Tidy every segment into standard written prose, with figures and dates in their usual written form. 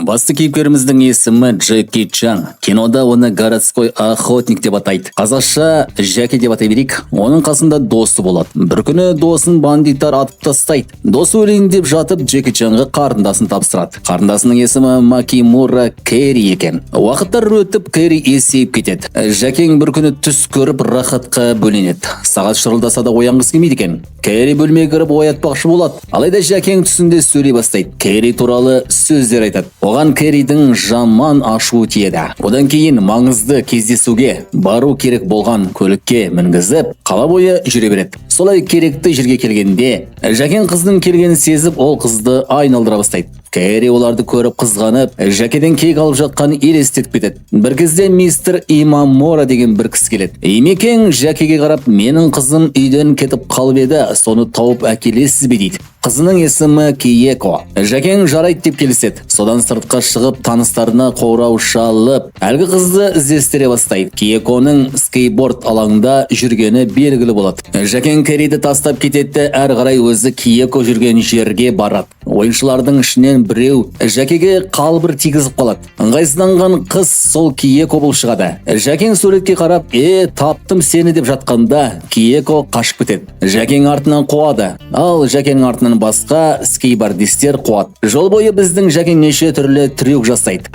Басты кейіпкеріміздің есімі Джеки Чан. Кинода оны городской охотник деп атайды. Қазақша Жәке деп атай берейік. Оның қасында досы болады. Бір күні досын бандиттар атып тастайды. Досы өлейін деп жатып Джеки Чанға қарындасын тапсырады. Қарындасының есімі Макимура Кэри екен. Уақыттар өтіп Кэри есейіп кетеді. Жәкең бір күні түс көріп рахатқа бөленеді. Сағат шырылдаса да оянғысы келмейді екен. Кэри бөлмеге кіріп оятпақшы болады. Алайда Жәкең түсінде сөйлей бастайды. Кэри туралы сөздер айтады. Оған Кэридің жаман ашуы тиеді. Одан кейін маңызды кездесуге бару керек болған көлікке мінгізіп, қала бойы жүре береді. Солай керекті жерге келгенде, Жәкең қыздың келгенін сезіп, ол қызды айналдыра бастайды. Кэри оларды көріп қызғанып, Жәкеден кек алып жатқанын елестетіп кетеді. Bir кезде мистер Имамора деген бір кісі келеді. Имекең Жәкеге қарап, менің қызым үйден кетіп қалып еді, соны тауып әкелесіз бе дейді. Қызының есімі Киеко. Жәкең жарайды деп келіседі. Содан сыртқа шығып, таныстарына қоңырау шалып, әлгі қызды іздестіре бастайды. Киеконың скейтборд алаңында жүргені белгілі болады. Жәкең Кэриді тастап кетеді, әрі қарай өзі Киеко жүрген жерге барады. Ойыншылардың ішінен біреу Жәкеге қалбыр тигізіп қалады. Ыңғайсызданған қыз сол Киеко болып шығады. Жәкең суретке қарап, таптым сені деп жатқанда, Киеко қашып кетеді. Жәкең артынан қуады. Ал Жәкең артынан басқа скейтбордистер қуады. Жол бойы біздің Жәкең неше түрлі трюк жасайды.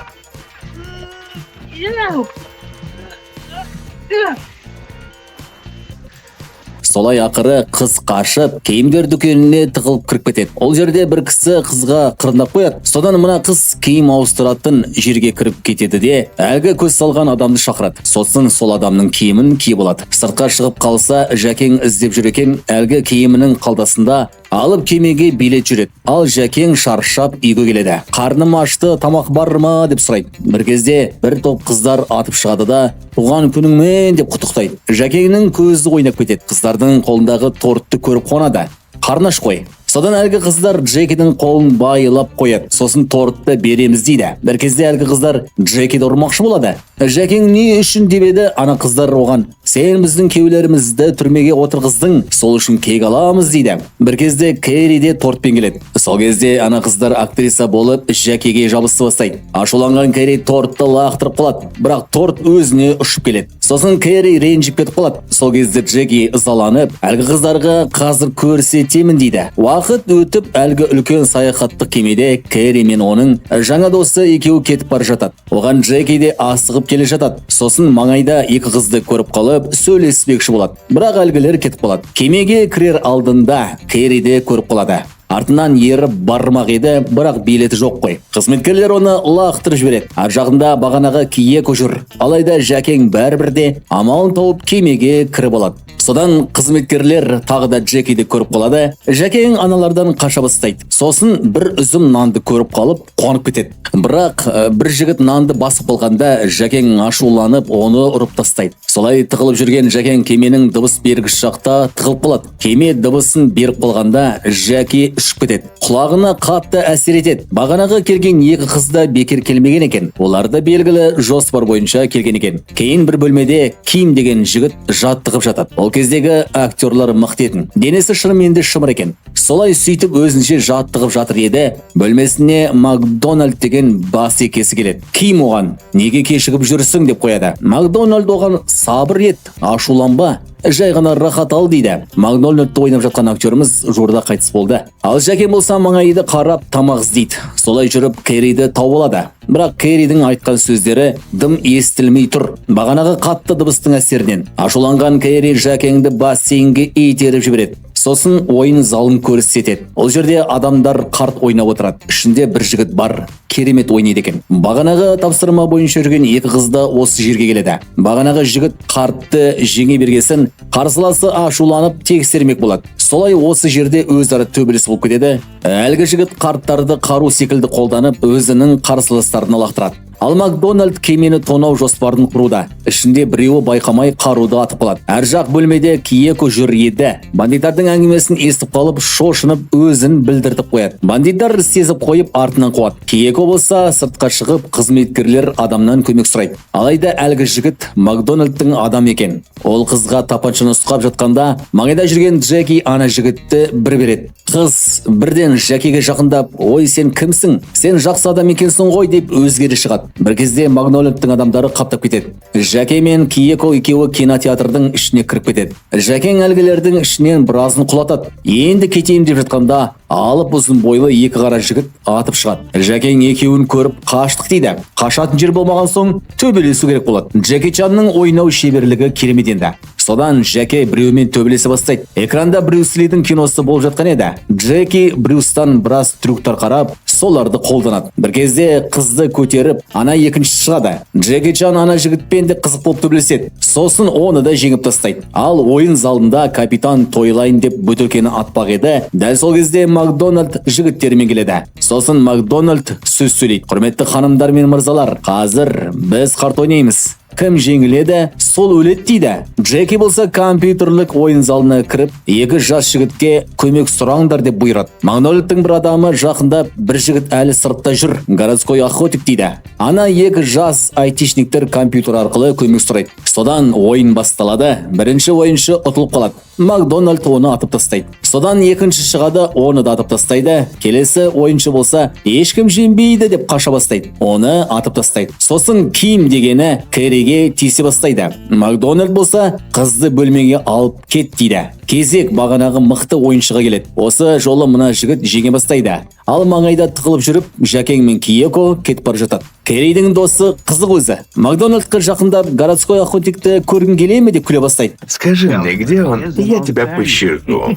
Солай ақыры қыз қашып, киімдер дүкеніне тығылып кіріп кетеді. Ол жерде бір кісі қызға қырындап қояды. Содан мына қыз киім ауыстыратын жерге кіріп кетеді де, әлгі көз салған адамды шақырады. Сосын сол адамның киімін киіп алады. Сыртқа шығып қалса, Жәкең іздеп жүр екен, әлгі киімінің қалтасында алып кемеге билет жүреді. Ал Жәкең шаршап үйге келеді. Қарным ашты, тамақ бар ма деп сұрайды. Bir кезде бір топ қыздар атып шығады да, туған күніңмен деп құттықтайды. Жәкеңнің көзі ойнап кетеді. Қыздардың қолындағы тортты көріп қуанады. Қарнаш қой. Содан әлгі қыздар Джекидің қолын байлап қояды. Сосын тортты береміз дейді. Bir кезде әлгі қыздар Джекиді ұрмақшы болады. Жәкең не үшін деп еді, ана қыздар оған, сен біздің күйеулерімізді түрмеге отырғыздың, сол үшін кек аламыз дейді. Bir кезде Кэри де тортпен келеді. Сол кезде ана қыздар актриса болып Жәкеге жабысты бастайды. Ашуланған Кэри тортты лақтырып қалады, бірақ торт өзіне ұшып келеді. Сосын Кэри ренжіп кетіп қалады. Сол кезде Джеки ызаланып, әлгі қыздарға қазір көрсетемін дейді. Уақыт өтіп, әлгі үлкен саяхаттық кемеде Кэри мен оның жаңа досы екеуі кетіп бара жатады. Оған Джеки де асығып келе жатады. Сосын маңайда екі қызды көріп қалып, сөйлеспекші болады. Бірақ әлгілер кетіп қалады. Кемеге кірер алдында Кэри де көріп қалады. Артынан еріп бармақ еді, бірақ билеті жоқ қой. Қызметкерлер оны лақтырып жібереді. Ар жағында бағанағы Киеко жүр. Алайда Жәкең бәрібір де амалын тауып кемеге кіріп алады. Содан қызметкерлер тағы да Джекиді көріп қалады. Жәкең аналардан қаша бастайды. Сосын бір үзім нанды көріп қалып, қуанып кетеді. Бірақ бір жігіт нанды басып қалғанда Жәкең ашуланып, оны ұрып тастайды. Солай тығылып жүрген Жәкең кеменің дыбыс бергіш жақта тығылып қалады. Кеме дыбысын беріп қалғанда Жәке ұшып кетеді. Құлағына қатты әсер етеді. Бағанағы келген екі қыз да бекер келмеген екен. Олар да белгілі жоспар бойынша келген екен. Кейін бір бөлмеде Ким деген жігіт жаттығып жатады. Ол кездегі актерлар мықты етін. Денесі шынымен шымыр екен. Солай сөйтіп өзінше жаттығып жатыр еді. Бөлмесіне Макдональд деген бас екесі келеді. Ким оған, неге кешігіп жүрсің деп қояды. Макдональд оған, сабыр ет, ашуланба, жай ғана рахат ал дейді. Макдональдты ойнап жатқан актеріміз жуырда қайтыс болды. Ал Жәкең болса маңайды қарап тамақ іздейді. Солай жүріп Кэриді тауып алады. Бірақ Кэридің айтқан сөздері дым естілмей тұр. Бағанағы қатты дыбыстың әсерінен ашуланған Кэри Жәкеңді бассейнге итеріп жібереді. Сосын ойын залын көрсетеді. Ол жерде адамдар қарт ойнап отырады. Ішінде бір жігіт бар, керемет ойнайды екен. Бағанағы тапсырма бойынша жүрген екі қыз да осы жерге келеді. Бағанағы жігіт қартты жеңе бергесін, қарсыласы ашуланып тексермек болады. Солай осы жерде өзара төбелес болып кетеді. Әлгі жігіт қарттарды қару секілді қолданып, өзінің қарсыластарына лақтырады. Ал Макдональд кемені тонау жоспарын құруда. Ішінде біреуі байқамай қаруды атып қалады. Әр жақ бөлмеде Киеко жүр еді. Бандиттардың әңгімесін естіп қалып, шошынып өзін білдіртіп қояды. Бандиттар сезіп қойып артынан қуады. Киеко болса сыртқа шығып, қызметкерлер адамнан көмек сұрайды. Алайда әлгі жігіт Макдональдтың адам екен. Ол қызға тапаншаны ұстап жатқанда, маңайда жүрген Джеки ана жігітті бір береді. Қыз бірден Жакеге жақындап, ой сен кімсің? Сен жақсы адам екенсің ғой деп өзгере шығады. Бір кезде Макдональдтың адамдары қаптап кетеді. Жаке мен Киеко екеуі кинотеатрдың ішіне кіріп кетеді. Жакең әлгілердің ішінен біразын құлатады. Енді кетейін деп жатқанда алып ұзын бойлы екі қара жігіт атып шығады. Жакең екеуін көріп қаштық дейді. Қашатын жер болмаған соң төбелесу керек болады. Джеки Чанның ойнау шеберлігі керемет енді. Содан Жаке біреумен төбелесе бастайды. Экранда Брюс Лидің киносы болып жатқан еді. Джеки Брюстан біраз трюктар қарап, соларды қолданады. Бір кезде қызды көтеріп, ана екіншісі шығады. Джеки Чан ана жігітпен де қызық болып төбелеседі. Сосын оны да жеңіп тастайды. Ал ойын залында капитан тойлайын деп бөтелкені атпақ еді. Дәл сол кезде Макдональд жігіттерімен келеді. Сосын Макдональд сөз сөйлейді. Құрметті ханымдар мен мырзалар, қазір біз қарт ойнаймыз. Кім жеңіледі, сол өледі дейді. Джеки болса компьютерлік ойын залына кіріп, екі жас жігітке көмек сұраңдар деп бұйырады. Макдональдтың бір адамы жақында бір жігіт әлі сыртта жүр. Городской охотник дейді. Ана екі жас айтишниктер компьютер арқылы көмек сұрайды. Содан ойын басталады. Бірінші ойыншы ұтылып қалады. Макдональд оны атып тастайды. Содан екінші шығады, оны да атып тастайды. Келесі ойыншы болса, ешкім жеңбейді деп қаша бастайды. Оны атып тастайды. Сосын Ким дегені Кэриге тиісе бастайды. Макдональд болса, қызды бөлмеге алып кет дейді. Кезек бағанағы мықты ойыншыға келеді. Осы жолы мына жігіт жеңе бастайды. Ал маңайда тығылып жүріп, Жакең мен Киеко кетіп бара жатады. Кэридің досы қызық өзі. Макдональдқа жақындап, городской охотникті көргің келе ме деп күле бастайды. Скажи мне, где он? Я тебя пощажу.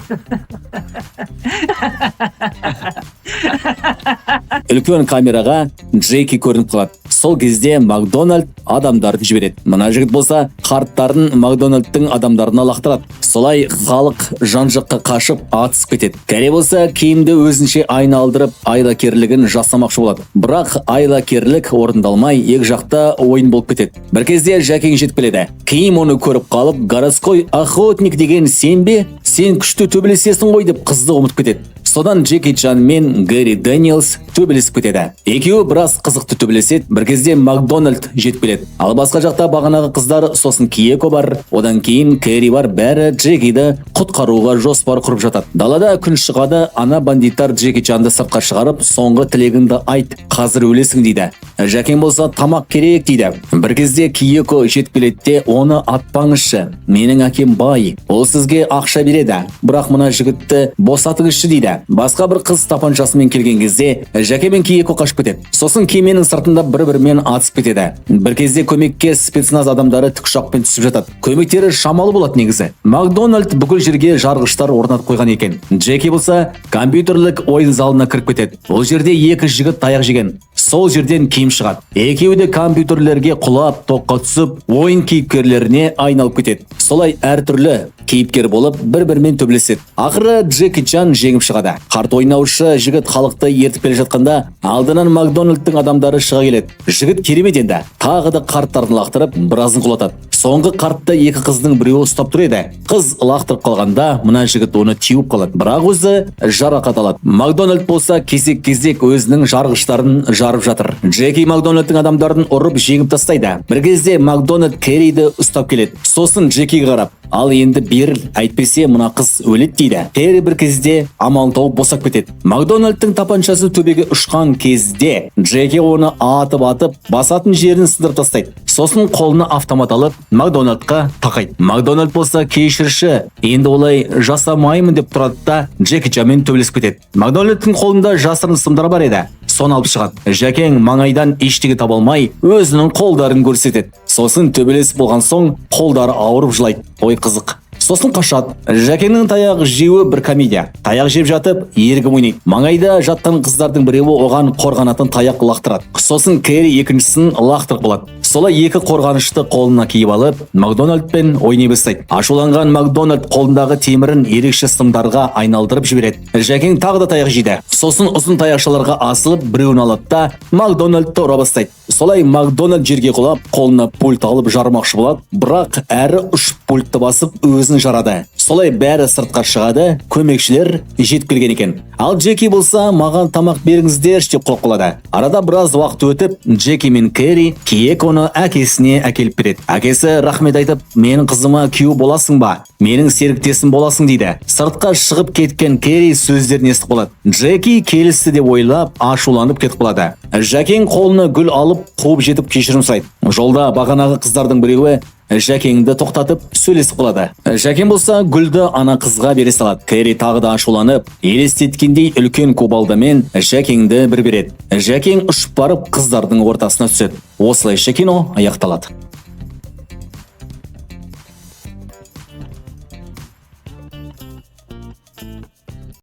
Үлкен камераға Джеки көрініп қалады. Сол кезде Макдональд адамдарды жібереді. Мына жігіт болса, қарттарын Макдональдтың адамдарына лақтырады. Солай халық жан-жаққа қашып атысып кетеді. Кэри болса, киімді өзінше айналдырып, айлакерлігін жасамақшы болады. Бірақ айлакерлік орындалмай, екі жақта ойын болып кетеді. Бір кезде Жакең жетіп келеді. Ким оны көріп қалып, городской охотник деген сен бе? Сен күшті төбелесесің ғой деп қызды ұмытып кетеді. Содан Джеки Чан мен Гэри Дэниелс төбелесіп кетеді. Екеуі біраз қызықты төбелеседі. Бір кезде Макдональд жетіп келеді. Ал басқа жақта бағанағы қыздар, сосын Киеко бар, одан кейін Кэри бар, бәрі Джекиді құтқаруға жоспар құрып жатады. Далада күн шығады, ана бандиттар Джеки Чанды сыртқа шығарып, соңғы тілегіңді айт, қазір өлесің дейді. Жакең болса, тамақ керек дейді. Бір кезде Киеко жетіп келеді де, оны атпаңызшы, менің әкем бай, ол сізге ақша береді, бірақ мына жігітті босатыңызшы дейді. Басқа бір қыз тапаншасымен келген кезде Жаке мен Киеко қашып кетеді. Сосын кеменің сыртында бір-бірімен атысып кетеді. Бір кезде көмекке спецназ адамдары тікұшақпен түсіп жатады. Көмектері шамалы болады негізі. Макдональд бүкіл жерге жарғыштар орнатып қойған екен. Джеки болса компьютерлік ойын залына кіріп кетеді. Ол жерде екі жігіт таяқ жеген. Сол жерден Ким шығады. Екеуі де компьютерлерге құлап, тоққа түсіп, ойын кейіпкерлеріне айналып кетеді. Солай әртүрлі кейіпкер болып, бір-бірімен төбелеседі. Ақыры Джеки Чан жеңіп шығады. Қарт ойнаушы жігіт халықты ертіп келе жатқанда, алдынан Макдональдтың адамдары шыға келеді. Жігіт керемет енді. Тағы да қарттарын лақтырып, біразын құлатады. Соңғы қартты екі қыздың біреуі ұстап тұр еді. Қыз лақтырып қалғанда, мына жігіт оны теуіп қалады. Бірақ өзі жарақат алады. Макдональд болса кезек-кезек өзінің жарғыштарын жарып жатыр. Джеки Макдональдтың адамдарын ұрып жеңіп тастайды. Бір кезде Макдональд Кэриді ұстап келеді. Сосын Джекиге қарап, ал енді беріл, әйтпесе мына қыз өледі дейді. Кэри бір кезде амалын тауып босап кетеді. Макдональдтың тапаншасы төбеге ұшқан кезде Джеки оны атып, басатын жерін сындырып тастайды. Сосын қолына автомат алып, Макдональдқа тақайды. Макдональд болса кешірші, енді олай жасамаймын деп тұрады да Джеки Чанмен төбелесіп кетеді. Макдональдтың қолында жасырын сымдар бар еді. Соны алып шығады. Жакең маңайдан ештеңе таба алмай, өзінің қолдарын көрсетеді. Сосын төбелесіп болған соң қолдары ауырып жылайды. Ой қызық. Сосын қашады. Жакеңнің таяқ жеуі бір комедия. Таяқ жеп жатып, ерігіп ойнайды. Маңайда жатқан қыздардың біреуі оған қорғанатын таяқ лақтырады. Сосын Кэри екіншісін лақтырып қалады. Солай екі қорғанышты қолына киіп алып, Макдональдпен ойнай бастайды. Ашуланған Макдональд қолындағы темірін ерекше сымдарға айналдырып жібереді. Жакең тағы да таяқ жейді. Сосын ұзын таяқшаларға асылып, біреуін алады да Макдональдты ұра бастайды. Солай Макдональд жерге құлап, қолына пульт алып жармақшы болады, бірақ әрі ұшып пультты басып өзін жарады. Солай бәрі сыртқа шығады, көмекшілер жетіп келген екен. Ал Джеки болса, маған тамақ беріңіздерші деп қоқылады. Арада біраз уақыт өтіп, Джеки мен Кэри Киеконы оны әкесіне әкеліп береді. Әкесі рахмет айтып, менің қызыма күйеу боласың ба? Менің серіктесім боласың дейді. Сыртқа шығып кеткен Кэрри сөздерін естіп қалады. Джеки келісті деп ойлап, ашуланып кетіп қалады. Жәкең қолына гүл алып, қуып жетіп кешірім сұрайды. Жолда бағанағы қыздардың біреуі Жәкеңді тоқтатып сөйлесіп қалады. Жәкең болса гүлді ана қызға бере салады. Кэрри тағы да ашуланып, елестеткендей үлкен кубалдамен Жәкеңді бір береді. Жәкең ұшып барып қыздардың ортасына түседі. Осылайша кино аяқталады.